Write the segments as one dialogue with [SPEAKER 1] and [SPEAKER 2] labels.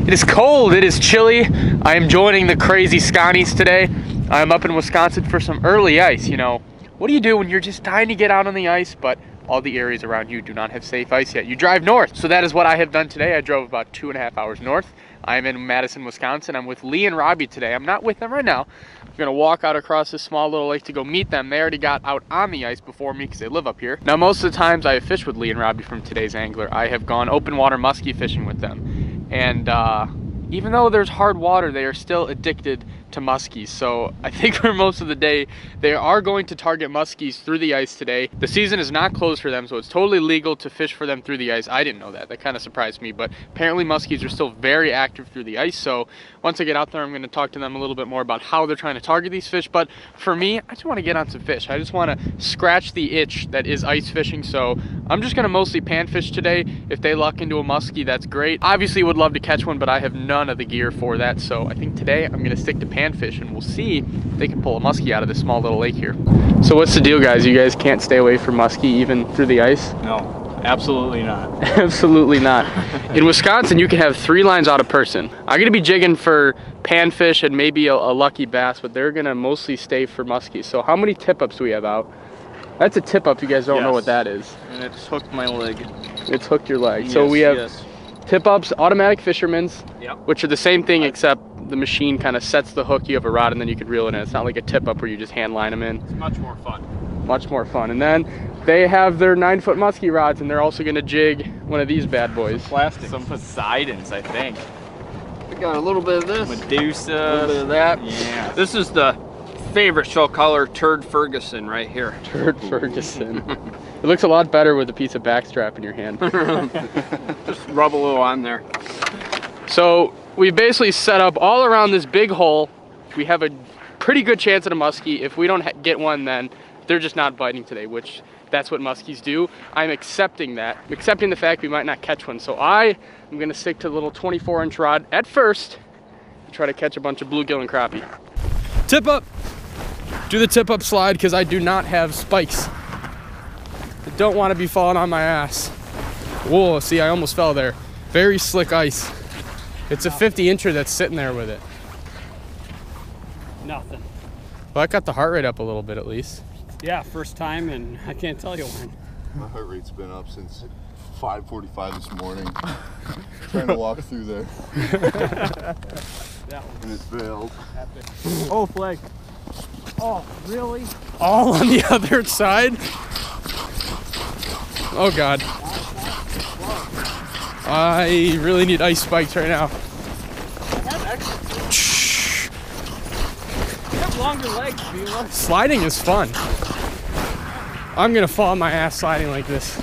[SPEAKER 1] It is cold, it is chilly. I am joining the crazy Scotties today. I am up in Wisconsin for some early ice. You know, what do you do when you're just dying to get out on the ice, but all the areas around you do not have safe ice yet? You drive north. So that is what I have done today. I drove about 2.5 hours north. I am in Madison, Wisconsin. I'm with Lee and Robbie today. I'm not with them right now. I'm gonna walk out across this small little lake to go meet them. They already got out on the ice before me because they live up here. Now, most of the times I have fished with Lee and Robbie from Today's Angler, I have gone open water muskie fishing with them. And even though there's hard water, they are still addicted to muskies. So I think for most of the day, they are going to target muskies through the ice today. The season is not closed for them, so it's totally legal to fish for them through the ice. I didn't know that. That kind of surprised me, but apparently muskies are still very active through the ice. So once I get out there, I'm going to talk to them a little bit more about how they're trying to target these fish. But for me, I just want to get on some fish. I just want to scratch the itch that is ice fishing. So I'm just going to mostly pan fish today. If they luck into a muskie, that's great. Obviously would love to catch one, but I have none of the gear for that. So I think today I'm going to stick to pan fish, and we'll see if they can pull a muskie out of this small little lake here. So what's the deal, guys? You guys can't stay away from muskie even through the ice?
[SPEAKER 2] No, absolutely not.
[SPEAKER 1] Absolutely not. In Wisconsin, you can have 3 lines out a person. I'm gonna be jigging for panfish and maybe a lucky bass, but they're gonna mostly stay for muskies. So how many tip-ups do we have out? That's a tip-up. You guys don't know what that is.
[SPEAKER 2] And it's hooked my leg.
[SPEAKER 1] It's hooked your leg. Yes, so we have tip-ups, automatic fishermen's, which are the same thing except the machine kind of sets the hook. You have a rod and then you can reel it in. It's not like a tip-up where you just hand line them in.
[SPEAKER 2] It's much more fun.
[SPEAKER 1] Much more fun. And then they have their 9-foot muskie rods, and they're also going to jig one of these bad boys.
[SPEAKER 2] Plastic. Some Poseidons, I think.
[SPEAKER 3] We got a little bit of this.
[SPEAKER 2] Medusa.
[SPEAKER 3] A little bit of that.
[SPEAKER 2] Yeah.
[SPEAKER 3] This is the favorite show color, Turd Ferguson, right here.
[SPEAKER 1] Turd Ferguson. It looks a lot better with a piece of backstrap in your hand.
[SPEAKER 3] Just rub a little on there.
[SPEAKER 1] So we've basically set up all around this big hole. We have a pretty good chance at a muskie. If we don't get one, then they're just not biting today, which that's what muskies do. I'm accepting that. I'm accepting the fact we might not catch one. So I am gonna stick to the little 24-inch rod at first and try to catch a bunch of bluegill and crappie. Tip up. Do the tip up slide because I do not have spikes. I don't want to be falling on my ass. Whoa, see, I almost fell there. Very slick ice. It's a 50-incher that's sitting there with it.
[SPEAKER 4] Nothing.
[SPEAKER 1] Well, that got the heart rate up a little bit at least.
[SPEAKER 4] Yeah, first time, and I can't tell you when.
[SPEAKER 5] My heart rate's been up since 5:45 this morning. Trying to walk through there. And it failed.
[SPEAKER 4] Oh, flag. Oh, really?
[SPEAKER 1] All on the other side? Oh, God. I really need ice spikes right now.
[SPEAKER 4] You have longer legs, Bulaw.
[SPEAKER 1] Sliding is fun. I'm gonna fall on my ass sliding like this.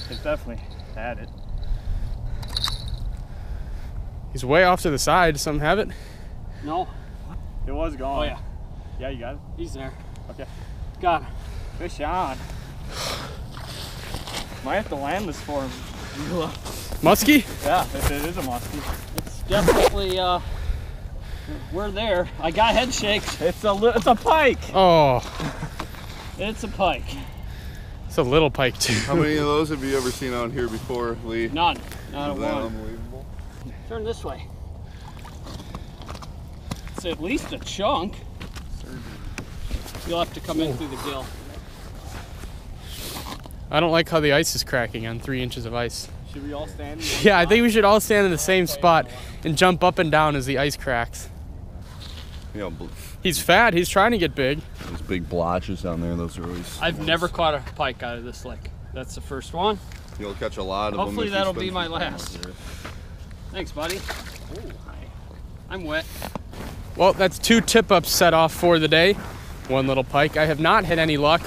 [SPEAKER 4] It definitely had it.
[SPEAKER 1] He's way off to the side. Some have it?
[SPEAKER 4] No.
[SPEAKER 2] It was gone.
[SPEAKER 4] Oh, yeah.
[SPEAKER 2] Yeah, you got it?
[SPEAKER 4] He's there.
[SPEAKER 2] Okay.
[SPEAKER 4] Got him.
[SPEAKER 2] Fish on. Might have to land this for him.
[SPEAKER 1] Muskie?
[SPEAKER 2] Yeah, if it is a muskie.
[SPEAKER 4] It's definitely, we're there. I got head shakes.
[SPEAKER 2] It's a pike.
[SPEAKER 1] Oh,
[SPEAKER 4] It's a pike.
[SPEAKER 1] it's a little pike too.
[SPEAKER 5] How many of those have you ever seen out here before, Lee?
[SPEAKER 4] None. Not a
[SPEAKER 5] Is that
[SPEAKER 4] one.
[SPEAKER 5] unbelievable?
[SPEAKER 4] Turn this way. It's at least a chunk. You'll have to come in through the gill.
[SPEAKER 1] I don't like how the ice is cracking on 3 inches of ice.
[SPEAKER 2] Should we all stand?
[SPEAKER 1] Yeah, I think we should all stand in the same spot and jump up and down as the ice cracks.
[SPEAKER 5] Yeah,
[SPEAKER 1] He's fat. He's trying to get big.
[SPEAKER 5] those big blotches down there, those are always...
[SPEAKER 4] I've never caught a pike out of this lake. That's the first one.
[SPEAKER 5] You'll catch a lot of
[SPEAKER 4] Hopefully
[SPEAKER 5] them.
[SPEAKER 4] that'll be my last. Thanks, buddy. Oh, hi. I'm wet.
[SPEAKER 1] Well, that's 2 tip-ups set off for the day. 1 little pike. I have not had any luck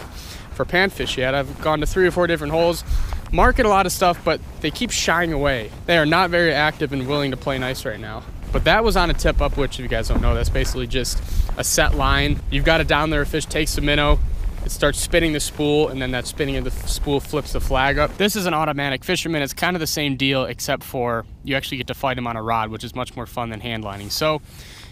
[SPEAKER 1] for panfish yet. I've gone to 3 or 4 different holes, marking a lot of stuff, but they keep shying away. They are not very active and willing to play nice right now. But that was on a tip-up, which if you guys don't know, that's basically just a set line. You've got it down there, a fish takes the minnow, it starts spinning the spool, and then that spinning of the spool flips the flag up. This is an automatic fisherman. It's kind of the same deal, except for you actually get to fight him on a rod, which is much more fun than hand lining. So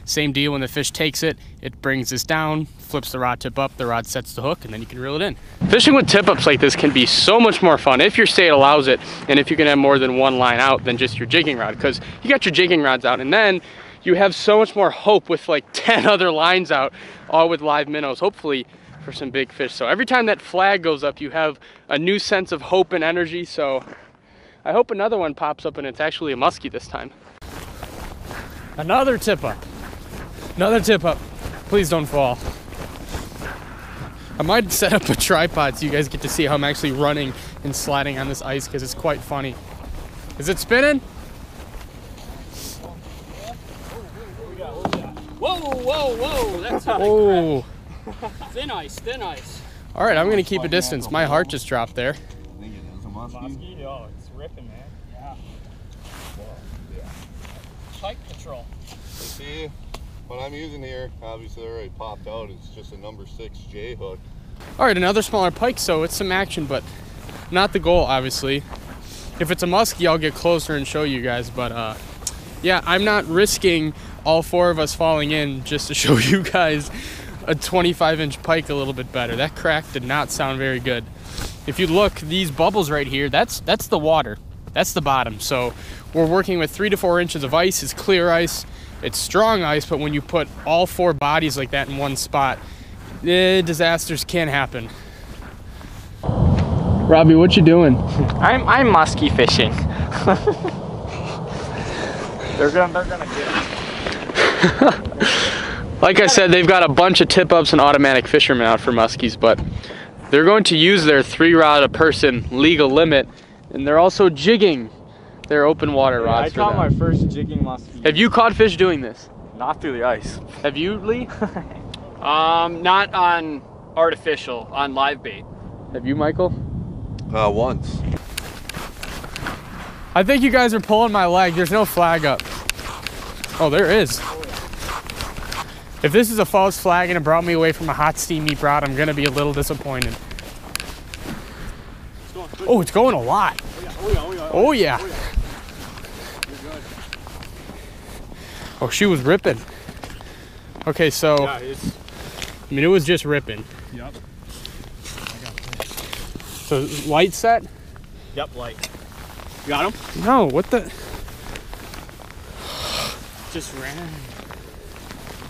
[SPEAKER 4] Same deal, when the fish takes it, it brings this down, flips the rod tip up, the rod sets the hook, and then you can reel it in.
[SPEAKER 1] Fishing with tip-ups like this can be so much more fun if your state allows it, and if you can have more than one line out than just your jigging rod, because you got your jigging rods out, and then you have so much more hope with like 10 other lines out, all with live minnows, hopefully for some big fish. So every time that flag goes up, you have a new sense of hope and energy. So I hope another one pops up and it's actually a muskie this time.
[SPEAKER 4] Another tip up. Another tip up. Please don't fall. I might set up a tripod so you guys get to see how I'm actually running and sliding on this ice, because it's quite funny. Is it spinning?
[SPEAKER 2] Whoa, whoa, whoa! That's a
[SPEAKER 4] Oh.
[SPEAKER 2] thin ice, thin ice.
[SPEAKER 4] All right, I'm gonna keep a distance. My heart just dropped there.
[SPEAKER 5] I think it is a muskie.
[SPEAKER 2] Muskie? Oh, it's ripping, man. Yeah. Pike patrol.
[SPEAKER 5] See, what I'm using here, obviously already popped out. It's just a number 6 J hook.
[SPEAKER 4] All right, another smaller pike, so it's some action, but not the goal, obviously. If it's a muskie, I'll get closer and show you guys, but yeah, I'm not risking all 4 of us falling in just to show you guys a 25-inch pike a little bit better. That crack did not sound very good. If you look, these bubbles right here, that's the water. That's the bottom. So we're working with 3 to 4 inches of ice. It's clear ice. It's strong ice, but when you put all 4 bodies like that in one spot, disasters can happen. Robbie, what you doing?
[SPEAKER 3] I'm muskie fishing. they're gonna get it.
[SPEAKER 1] Like I said, they've got a bunch of tip-ups and automatic fishermen out for muskies, but they're going to use their 3-rod a person legal limit, and they're also jigging their open water rods.
[SPEAKER 2] I caught my first jigging muskie.
[SPEAKER 1] Have you caught fish doing this?
[SPEAKER 2] Not through the ice.
[SPEAKER 1] Have you, Lee?
[SPEAKER 3] Not on artificial, on live bait.
[SPEAKER 1] Have you, Michael?
[SPEAKER 5] Once.
[SPEAKER 4] I think you guys are pulling my leg. There's no flag up. Oh, there is. If this is a false flag and it brought me away from a hot steamy rod, I'm gonna be a little disappointed. Oh, it's going a lot. Oh yeah. Oh, she was ripping. Okay, so
[SPEAKER 2] Yeah, it's...
[SPEAKER 4] I mean, it was just ripping.
[SPEAKER 2] Yep.
[SPEAKER 4] So light set?
[SPEAKER 2] Yep, light. You got him?
[SPEAKER 4] No, what the?
[SPEAKER 2] Just ran.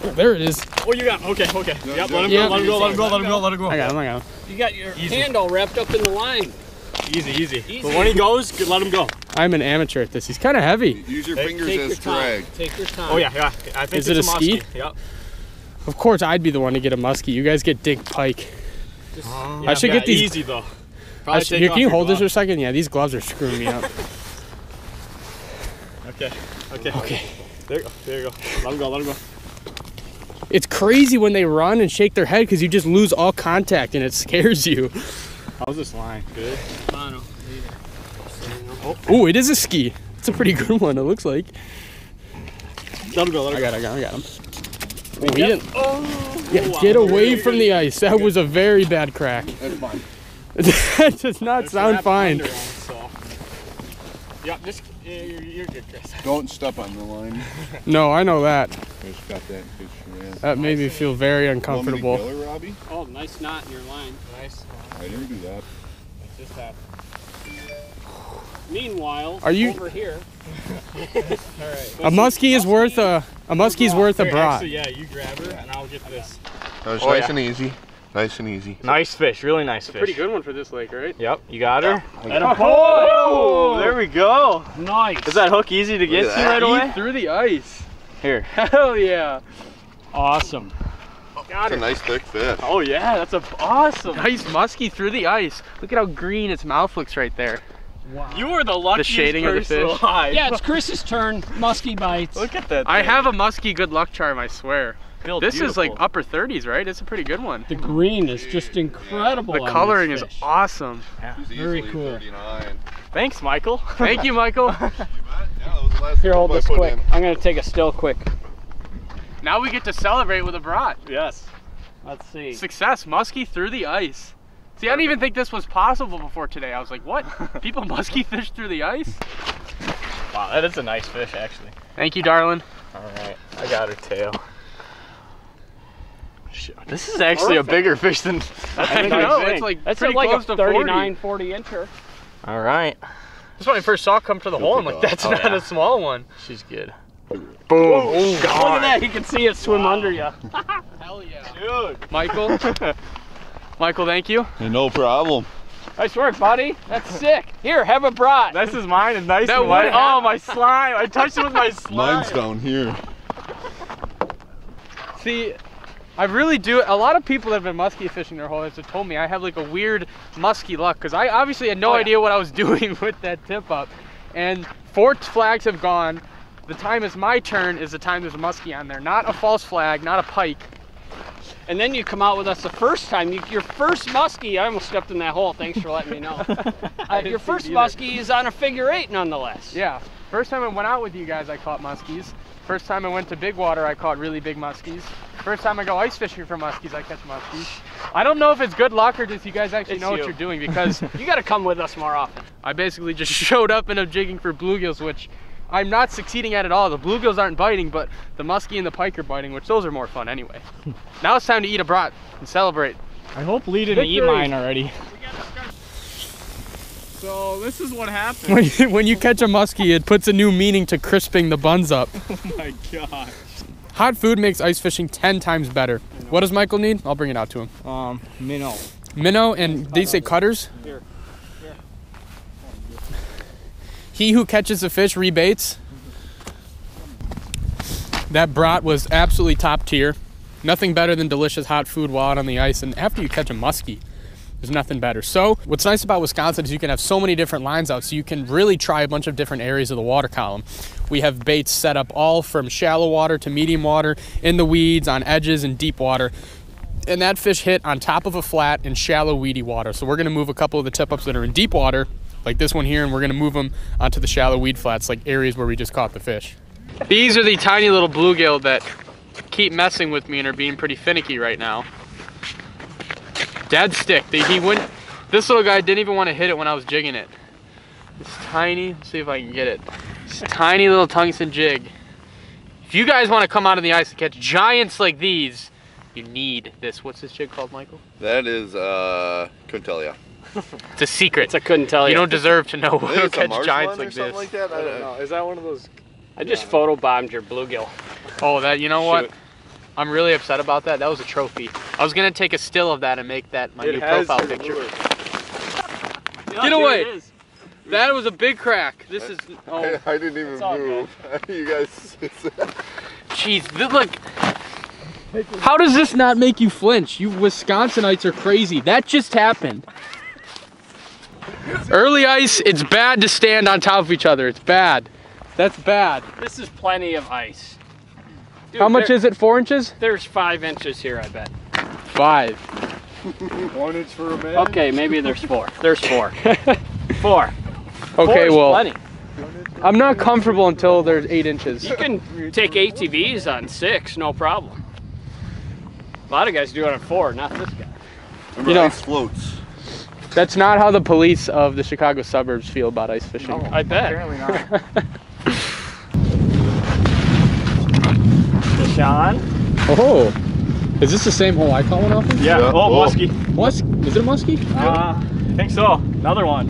[SPEAKER 4] Oh, there it is.
[SPEAKER 2] Oh, you got him. Okay, okay. Yep, let him
[SPEAKER 4] Yeah.
[SPEAKER 2] go, let him go, let him go, let him go, let him go.
[SPEAKER 4] I got him, I got him.
[SPEAKER 2] You got your
[SPEAKER 3] Hand all wrapped up in the line.
[SPEAKER 2] Easy, easy. But when he goes, let him go.
[SPEAKER 4] I'm an amateur at this. He's kind of heavy.
[SPEAKER 5] Use your
[SPEAKER 2] Take
[SPEAKER 5] fingers
[SPEAKER 3] Take
[SPEAKER 5] as
[SPEAKER 3] your time.
[SPEAKER 5] drag.
[SPEAKER 3] Take your time.
[SPEAKER 2] Oh, yeah, yeah. I think
[SPEAKER 4] Is it
[SPEAKER 2] it's
[SPEAKER 4] a ski?
[SPEAKER 2] muskie. Yep.
[SPEAKER 4] Of course, I'd be the one to get a muskie. You guys get dig pike.
[SPEAKER 2] Yeah,
[SPEAKER 4] I should get these.
[SPEAKER 2] Easy, though.
[SPEAKER 4] Here, can you hold this for a second? Yeah, these gloves are screwing me up.
[SPEAKER 2] Okay, okay.
[SPEAKER 4] Okay.
[SPEAKER 2] There you go, there you go. Let him go, let him go.
[SPEAKER 4] It's crazy when they run and shake their head because you just lose all contact and it scares you.
[SPEAKER 2] How's this line? Good?
[SPEAKER 3] Mono.
[SPEAKER 4] Oh, it is a ski. It's a pretty good one, it looks like.
[SPEAKER 2] Let him go, let him go.
[SPEAKER 4] I got him. Oh, he didn't. Yeah, get away from the ice. That was a very bad crack.
[SPEAKER 5] That's fine.
[SPEAKER 4] That does not sound fine.
[SPEAKER 2] Yeah, just, you're good, Chris.
[SPEAKER 5] Don't step on the line.
[SPEAKER 4] No, I know that.
[SPEAKER 5] I just got that fish, man.
[SPEAKER 4] That made me feel very
[SPEAKER 5] Want me to
[SPEAKER 4] uncomfortable.
[SPEAKER 5] kill her, Robbie?
[SPEAKER 3] Oh, nice knot in your line.
[SPEAKER 2] Nice.
[SPEAKER 5] I didn't do that.
[SPEAKER 2] It just happened.
[SPEAKER 3] Meanwhile,
[SPEAKER 4] Are you-
[SPEAKER 3] over here.
[SPEAKER 4] A muskie is worth a
[SPEAKER 2] Here,
[SPEAKER 4] brat.
[SPEAKER 2] Actually, yeah, you grab her, and I'll get this.
[SPEAKER 5] That was
[SPEAKER 2] Oh,
[SPEAKER 5] nice
[SPEAKER 2] yeah.
[SPEAKER 5] and easy. Nice and easy.
[SPEAKER 2] Nice fish, really nice fish.
[SPEAKER 1] Pretty good one for this lake, right?
[SPEAKER 2] Yep, you got her.
[SPEAKER 1] Oh!
[SPEAKER 2] There we go.
[SPEAKER 3] Nice.
[SPEAKER 2] Is that hook easy to get
[SPEAKER 5] Look
[SPEAKER 2] to
[SPEAKER 5] at
[SPEAKER 2] right
[SPEAKER 5] that.
[SPEAKER 2] away?
[SPEAKER 1] Through the ice.
[SPEAKER 2] Here.
[SPEAKER 1] Hell yeah.
[SPEAKER 2] Awesome.
[SPEAKER 1] Got
[SPEAKER 5] It's a
[SPEAKER 1] her.
[SPEAKER 5] nice thick fish.
[SPEAKER 2] Oh yeah, that's awesome.
[SPEAKER 1] Nice muskie through the ice. Look at how green its mouth looks right there.
[SPEAKER 2] You are the luckiest
[SPEAKER 1] shading of the
[SPEAKER 2] person
[SPEAKER 1] fish.
[SPEAKER 2] alive.
[SPEAKER 3] Yeah, it's Chris's turn. Muskie bites.
[SPEAKER 2] Look at that.
[SPEAKER 1] I
[SPEAKER 2] thing.
[SPEAKER 1] have a muskie good luck charm, I swear.
[SPEAKER 2] Built
[SPEAKER 1] This is like
[SPEAKER 2] beautiful.
[SPEAKER 1] upper 30s, right? It's a pretty good one.
[SPEAKER 3] The green is just incredible.
[SPEAKER 1] The
[SPEAKER 3] on
[SPEAKER 1] coloring
[SPEAKER 3] this
[SPEAKER 1] is
[SPEAKER 3] fish.
[SPEAKER 1] awesome.
[SPEAKER 5] It was
[SPEAKER 3] Very
[SPEAKER 5] easily
[SPEAKER 3] cool.
[SPEAKER 5] 39.
[SPEAKER 2] Thanks, Michael.
[SPEAKER 1] Thank you, Michael.
[SPEAKER 5] You bet. Yeah, that was the last
[SPEAKER 3] Here, hold
[SPEAKER 5] clip I
[SPEAKER 3] this
[SPEAKER 5] put
[SPEAKER 3] quick.
[SPEAKER 5] in.
[SPEAKER 3] I'm gonna take a still quick.
[SPEAKER 1] Now we get to celebrate with a brat.
[SPEAKER 2] Yes.
[SPEAKER 3] Let's see.
[SPEAKER 1] Success, muskie through the ice. See, I didn't even think this was possible before today. I was like, what? People muskie fish through the ice?
[SPEAKER 2] Wow, that is a nice fish, actually.
[SPEAKER 1] Thank you, darling.
[SPEAKER 2] Alright, I got her tail. Shit, this is actually a bigger fish than
[SPEAKER 4] I know. It's like
[SPEAKER 2] that's
[SPEAKER 4] pretty
[SPEAKER 2] like
[SPEAKER 4] close
[SPEAKER 2] a
[SPEAKER 4] to
[SPEAKER 2] 39, 40 incher.
[SPEAKER 1] Alright.
[SPEAKER 4] That's when I first saw it come to the hole. I'm like, that's not a small one.
[SPEAKER 2] She's good.
[SPEAKER 1] Boom.
[SPEAKER 2] Oh, look at that, you can see it swim under you.
[SPEAKER 4] Hell yeah.
[SPEAKER 2] Dude.
[SPEAKER 4] Michael. Michael, thank you.
[SPEAKER 5] Hey, no problem.
[SPEAKER 2] Nice work, buddy. That's sick. Here, have a brat.
[SPEAKER 1] This is mine and nice
[SPEAKER 4] That
[SPEAKER 1] and wet.
[SPEAKER 4] would
[SPEAKER 1] Oh, my slime. I touched it with my slime.
[SPEAKER 5] Mine's down here.
[SPEAKER 4] See, I really do. A lot of people that have been muskie fishing their whole lives have told me I have like a weird muskie luck because I obviously had no idea what I was doing with that tip up. And 4 flags have gone. The time is my turn is the time there's a muskie on there. Not a false flag, not a pike.
[SPEAKER 2] And then you come out with us the first time. Your first muskie, I almost stepped in that hole. Thanks for letting me know. Your first muskie is on a figure 8 nonetheless.
[SPEAKER 4] Yeah. First time I went out with you guys, I caught muskies. First time I went to big water, I caught really big muskies. First time I go ice fishing for muskies, I catch muskies. I don't know if it's good luck or just you guys actually know what you're doing because
[SPEAKER 2] you got to come with us more often.
[SPEAKER 4] I basically just showed up and I'm jigging for bluegills, which I'm not succeeding at all. The bluegills aren't biting, but the muskie and the pike are biting, which those are more fun anyway. Now it's time to eat a brat and celebrate.
[SPEAKER 2] I hope Lee didn't eat mine already.
[SPEAKER 4] So this is what happens. When you catch a muskie, it puts a new meaning to crisping the buns up.
[SPEAKER 2] Oh my gosh.
[SPEAKER 4] Hot food makes ice fishing 10 times better. What does Michael need? I'll bring it out to him.
[SPEAKER 2] Minnow.
[SPEAKER 4] Minnow, and did you say cutters?
[SPEAKER 2] Here.
[SPEAKER 4] He who catches a fish rebates. That brat was absolutely top tier. Nothing better than delicious hot food while out on the ice, and after you catch a muskie, there's nothing better. So what's nice about Wisconsin is you can have so many different lines out, so you can really try a bunch of different areas of the water column. We have baits set up all from shallow water to medium water, in the weeds, on edges, and deep water. And that fish hit on top of a flat in shallow, weedy water. So we're gonna move a couple of the tip-ups that are in deep water, like this one here, and we're gonna move them onto the shallow weed flats, like areas where we just caught the fish. These are the tiny little bluegill that keep messing with me and are being pretty finicky right now. Dead stick. This little guy didn't even want to hit it when I was jigging it. It's tiny. Let's see if I can get it. It's a tiny little tungsten jig. If you guys want to come out on the ice and catch giants like these, you need this. What's this jig called, Michael?
[SPEAKER 5] That is, couldn't tell ya.
[SPEAKER 4] It's a secret.
[SPEAKER 2] I couldn't tell you.
[SPEAKER 4] You don't deserve to know how to
[SPEAKER 5] It's a
[SPEAKER 4] catch
[SPEAKER 5] Marsh
[SPEAKER 4] giants
[SPEAKER 5] one or
[SPEAKER 4] like
[SPEAKER 5] something
[SPEAKER 4] this.
[SPEAKER 5] like that? I don't know.
[SPEAKER 1] Is that one of those?
[SPEAKER 2] I just photobombed your bluegill.
[SPEAKER 4] Oh, that, you know what?
[SPEAKER 2] Shoot.
[SPEAKER 4] I'm really upset about that. That was a trophy. I was gonna take a still of that and make that my new profile picture. Get away! That was a big crack. This is. Oh,
[SPEAKER 5] I didn't even move. You guys.
[SPEAKER 4] jeez, look. How does this not make you flinch? You Wisconsinites are crazy. That just happened. Early ice, it's bad to stand on top of each other. It's bad. That's bad.
[SPEAKER 2] This is plenty of ice. Dude,
[SPEAKER 4] How much is it? 4 inches?
[SPEAKER 2] There's 5 inches here, I bet.
[SPEAKER 4] 5.
[SPEAKER 5] 1 inch for a man.
[SPEAKER 2] Okay, maybe there's 4. There's 4. 4.
[SPEAKER 4] Okay,
[SPEAKER 2] 4 is
[SPEAKER 4] well,
[SPEAKER 2] plenty.
[SPEAKER 4] I'm not comfortable until there's 8 inches.
[SPEAKER 2] You can take ATVs on 6, no problem. A lot of guys do it on 4, not this guy.
[SPEAKER 5] Remember,
[SPEAKER 4] You know-
[SPEAKER 5] ice floats.
[SPEAKER 4] That's not how the police of the Chicago suburbs feel about ice fishing.
[SPEAKER 2] I bet.
[SPEAKER 1] Apparently not.
[SPEAKER 2] Sean?
[SPEAKER 4] Oh, is this the same hole I caught one off of?
[SPEAKER 1] Yeah.
[SPEAKER 5] Yeah.
[SPEAKER 1] Oh,
[SPEAKER 5] Oh.
[SPEAKER 1] muskie.
[SPEAKER 4] Is it a muskie?
[SPEAKER 1] I think so. Another one.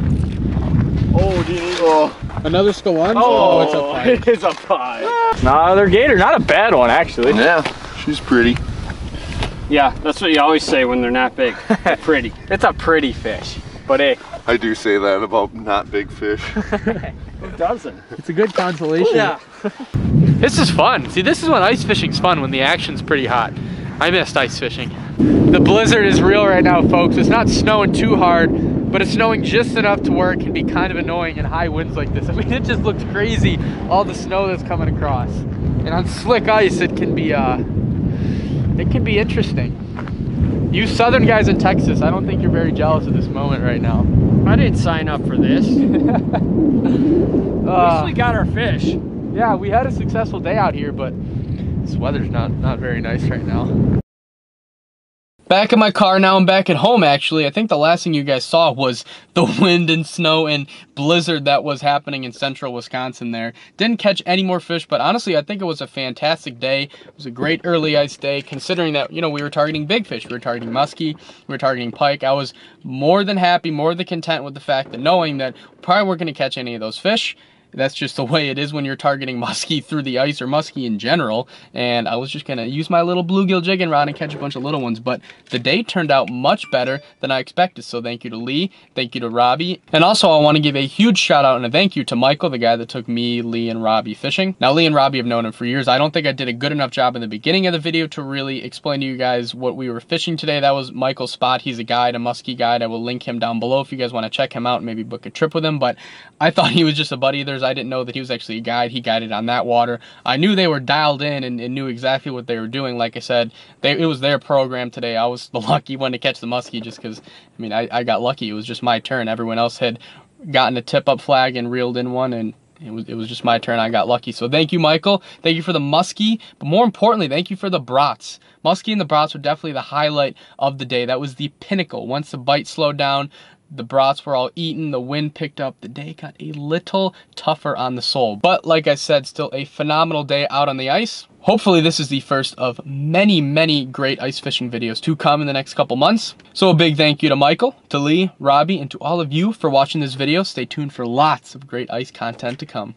[SPEAKER 1] Oh, geez.
[SPEAKER 5] Oh,
[SPEAKER 4] Another squalunge?
[SPEAKER 1] Oh,
[SPEAKER 4] It's a pike.
[SPEAKER 1] It's a pike. Another gator. Not a bad one, actually.
[SPEAKER 5] yeah. She's pretty.
[SPEAKER 2] Yeah, that's what you always say when they're not big. They're pretty.
[SPEAKER 1] It's a pretty fish. But hey,
[SPEAKER 5] I do say that about not big fish.
[SPEAKER 1] who doesn't?
[SPEAKER 4] It's a good consolation.
[SPEAKER 1] Yeah.
[SPEAKER 4] This is fun. See, this is when ice fishing's fun, when the action's pretty hot. I missed ice fishing. The blizzard is real right now, folks. It's not snowing too hard, but it's snowing just enough to where it can be kind of annoying in high winds like this. I mean, it just looks crazy, all the snow that's coming across. And on slick ice, it can be interesting. You southern guys in Texas, I don't think you're very jealous of this moment right now.
[SPEAKER 2] I didn't sign up for this. At least we got our fish.
[SPEAKER 4] Yeah, we had a successful day out here, but this weather's not very nice right now. back in my car now. I'm back at home, actually. I think the last thing you guys saw was the wind and snow and blizzard that was happening in central Wisconsin there. Didn't catch any more fish, but honestly, I think it was a fantastic day. It was a great early ice day, considering that, you know, we were targeting big fish. We were targeting muskie, we were targeting pike. I was more than happy, more than content with the fact that knowing that we probably weren't going to catch any of those fish. That's just the way it is when you're targeting muskie through the ice, or muskie in general. And I was just gonna use my little bluegill jigging rod and catch a bunch of little ones. But the day turned out much better than I expected. So thank you to Lee, thank you to Robbie. And also I wanna give a huge shout out and a thank you to Michael, the guy that took me, Lee, and Robbie fishing. Now Lee and Robbie have known him for years. I don't think I did a good enough job in the beginning of the video to really explain to you guys what we were fishing today. That was Michael's spot. He's a guide, a muskie guide. I will link him down below if you guys wanna check him out and maybe book a trip with him. But I thought he was just a buddy of theirs. I didn't know that he was actually a guide. He guided on that water. I knew they were dialed in and knew exactly what they were doing. Like I said, it was their program today. I was the lucky one to catch the muskie just because, I mean, I got lucky. It was just my turn. Everyone else had gotten a tip-up flag and reeled in one, and it was just my turn. I got lucky. So thank you, Michael. Thank you for the muskie, but more importantly, thank you for the brats. Muskie and the brats were definitely the highlight of the day. That was the pinnacle. Once the bite slowed down, the brats were all eaten, the wind picked up, the day got a little tougher on the soul. But like I said, still a phenomenal day out on the ice. Hopefully this is the first of many, many great ice fishing videos to come in the next couple months. So a big thank you to Michael, to Lee, Robbie, and to all of you for watching this video. Stay tuned for lots of great ice content to come.